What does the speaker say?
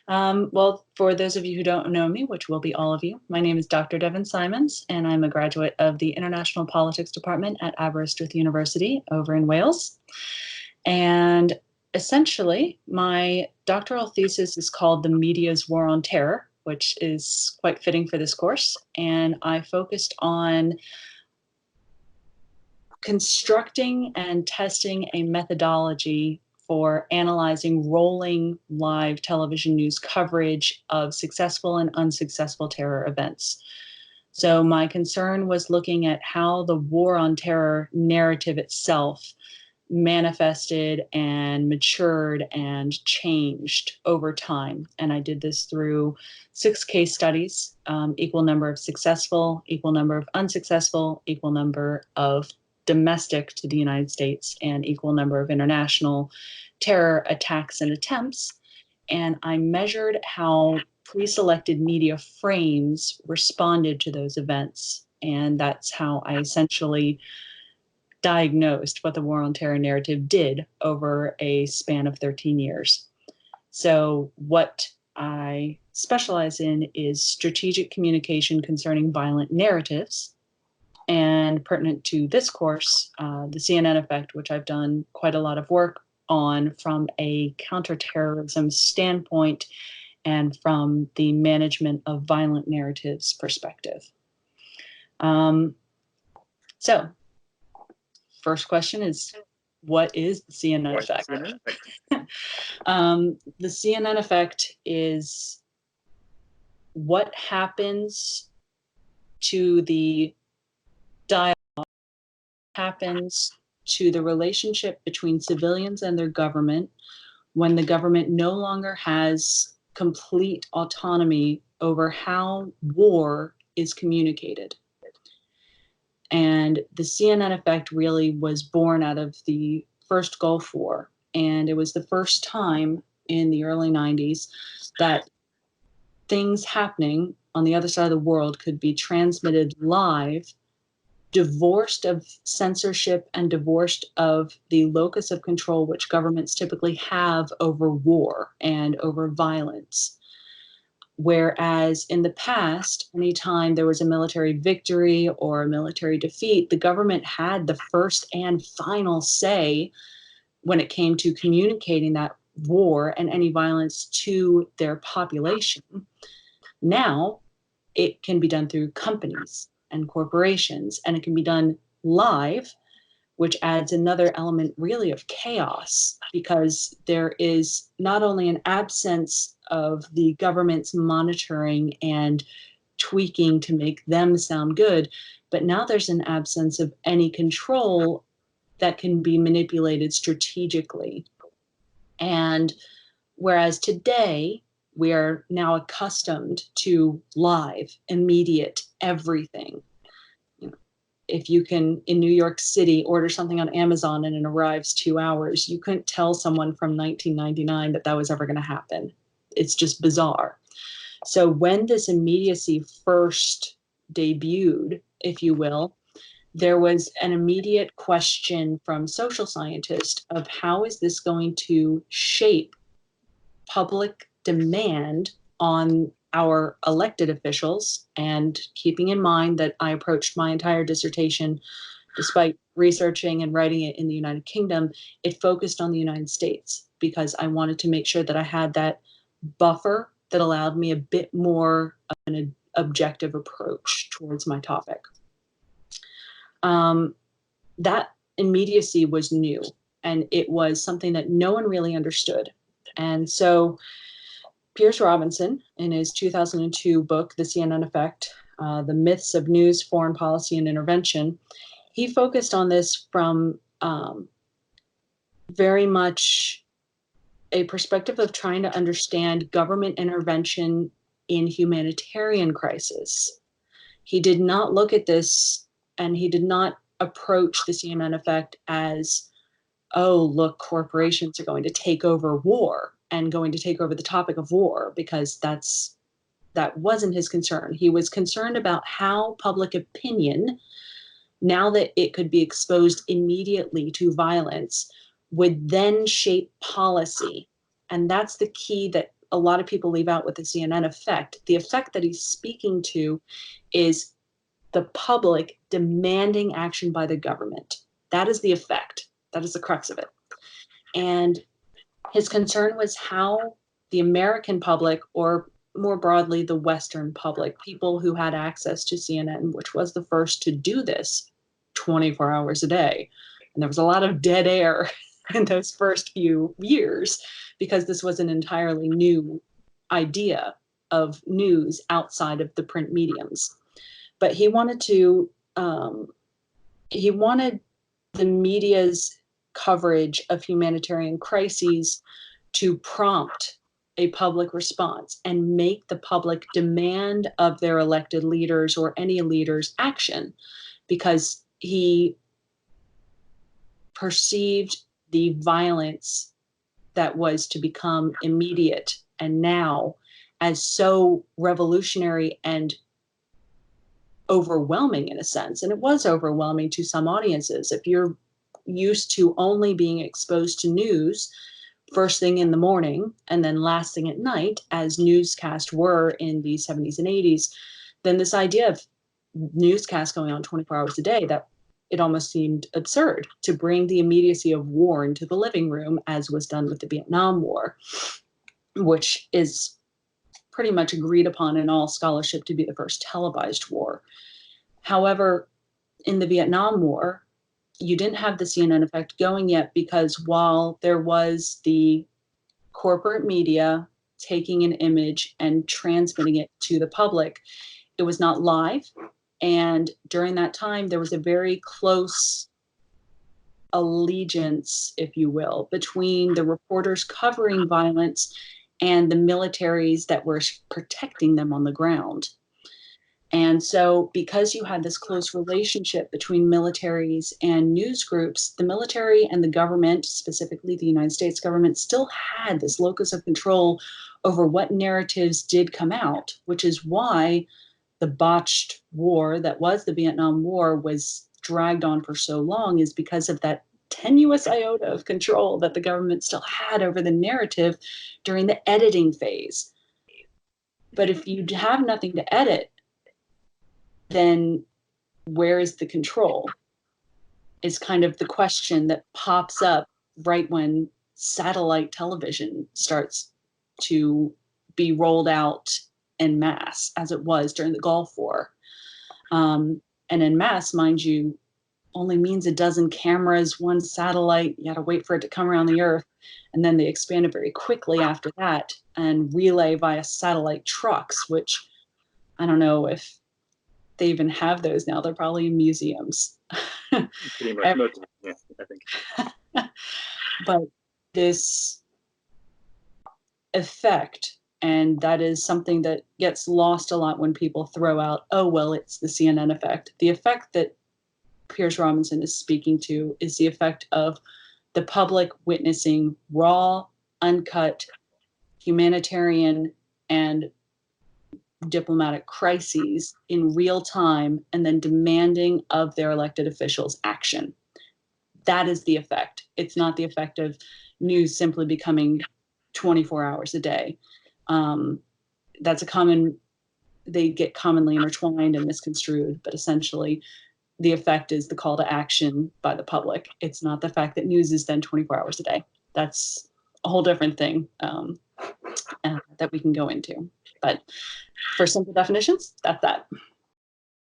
Well, for those of you who don't know me, which will be all of you, my name is Dr. Devon Simons, and I'm a graduate of the International Politics Department at Aberystwyth University over in Wales. And essentially, my doctoral thesis is called The Media's War on Terror, which is quite fitting for this course. And I focused on constructing and testing a methodology for analyzing rolling live television news coverage of successful and unsuccessful terror events. So my concern was looking at how the war on terror narrative itself manifested and matured and changed over time. And I did this through 6 case studies, equal number of successful, equal number of unsuccessful, equal number of domestic to the United States, and equal number of international terror attacks and attempts. And I measured how pre-selected media frames responded to those events. And that's how I essentially diagnosed what the war on terror narrative did over a span of 13 years. So what I specialize in is strategic communication concerning violent narratives. And pertinent to this course, the CNN effect, which I've done quite a lot of work on from a counterterrorism standpoint and from the management of violent narratives perspective. So first question is, what is the CNN effect? The CNN effect is what happens to the dialogue, happens to the relationship between civilians and their government when the government no longer has complete autonomy over how war is communicated. And the CNN effect really was born out of the first Gulf War. And it was the first time in the early 90s that things happening on the other side of the world could be transmitted live, divorced of censorship and divorced of the locus of control which governments typically have over war and over violence. Whereas in the past, anytime there was a military victory or a military defeat, the government had the first and final say when it came to communicating that war and any violence to their population. Now, it can be done through companies and corporations, and it can be done live, which adds another element really of chaos, because there is not only an absence of the government's monitoring and tweaking to make them sound good, but now there's an absence of any control that can be manipulated strategically. And whereas today we are now accustomed to live, immediate, everything. If you can, in New York City, order something on Amazon and it arrives 2 hours, you couldn't tell someone from 1999 that that was ever going to happen. It's just bizarre. So when this immediacy first debuted, if you will, there was an immediate question from social scientists of how is this going to shape public demand on our elected officials, and keeping in mind that I approached my entire dissertation, despite researching and writing it in the United Kingdom, it focused on the United States because I wanted to make sure that I had that buffer that allowed me a bit more of an objective approach towards my topic. That immediacy was new, and it was something that no one really understood. And so Pierce Robinson, in his 2002 book, The CNN Effect, The Myths of News, Foreign Policy, and Intervention, he focused on this from very much a perspective of trying to understand government intervention in humanitarian crisis. He did not look at this, and he did not approach the CNN effect as, oh, look, corporations are going to take over war and going to take over the topic of war, because that wasn't his concern. He was concerned about how public opinion, now that it could be exposed immediately to violence, would then shape policy. And that's the key that a lot of people leave out with the CNN effect. The effect that he's speaking to is the public demanding action by the government. That is the effect. That is the crux of it. And his concern was how the American public, or more broadly, the Western public, people who had access to CNN, which was the first to do this 24 hours a day. And there was a lot of dead air in those first few years because this was an entirely new idea of news outside of the print mediums. But he wanted the media's coverage of humanitarian crises to prompt a public response and make the public demand of their elected leaders or any leaders action, because he perceived the violence that was to become immediate and now as so revolutionary and overwhelming in a sense. And it was overwhelming to some audiences. If you're used to only being exposed to news first thing in the morning and then last thing at night, as newscasts were in the 70s and 80s, then this idea of newscasts going on 24 hours a day, that it almost seemed absurd to bring the immediacy of war into the living room, as was done with the Vietnam War, which is pretty much agreed upon in all scholarship to be the first televised war. However, in the Vietnam War, you didn't have the CNN effect going yet, because while there was the corporate media taking an image and transmitting it to the public, it was not live. And during that time, there was a very close allegiance, if you will, between the reporters covering violence and the militaries that were protecting them on the ground. And so because you had this close relationship between militaries and news groups, the military and the government, specifically the United States government, still had this locus of control over what narratives did come out, which is why the botched war that was the Vietnam War was dragged on for so long, is because of that tenuous iota of control that the government still had over the narrative during the editing phase. But if you have nothing to edit, then where is the control? Is kind of the question that pops up right when satellite television starts to be rolled out en masse, as it was during the Gulf War. And en masse, mind you, only means a dozen cameras, one satellite. You got to wait for it to come around the Earth. And then they expanded very quickly after that and relay via satellite trucks, which I don't know if they even have those now. They're probably in museums. Pretty much, most of them, yeah, I think. But this effect, and that is something that gets lost a lot when people throw out, oh, well, it's the CNN effect. The effect that Pierce Robinson is speaking to is the effect of the public witnessing raw, uncut, humanitarian, and diplomatic crises in real time, and then demanding of their elected officials action. That is the effect. It's not the effect of news simply becoming 24 hours a day. That's a common, they get commonly intertwined and misconstrued, but essentially the effect is the call to action by the public. It's not the fact that news is then 24 hours a day. That's a whole different thing that we can go into. But for simple definitions, that's that.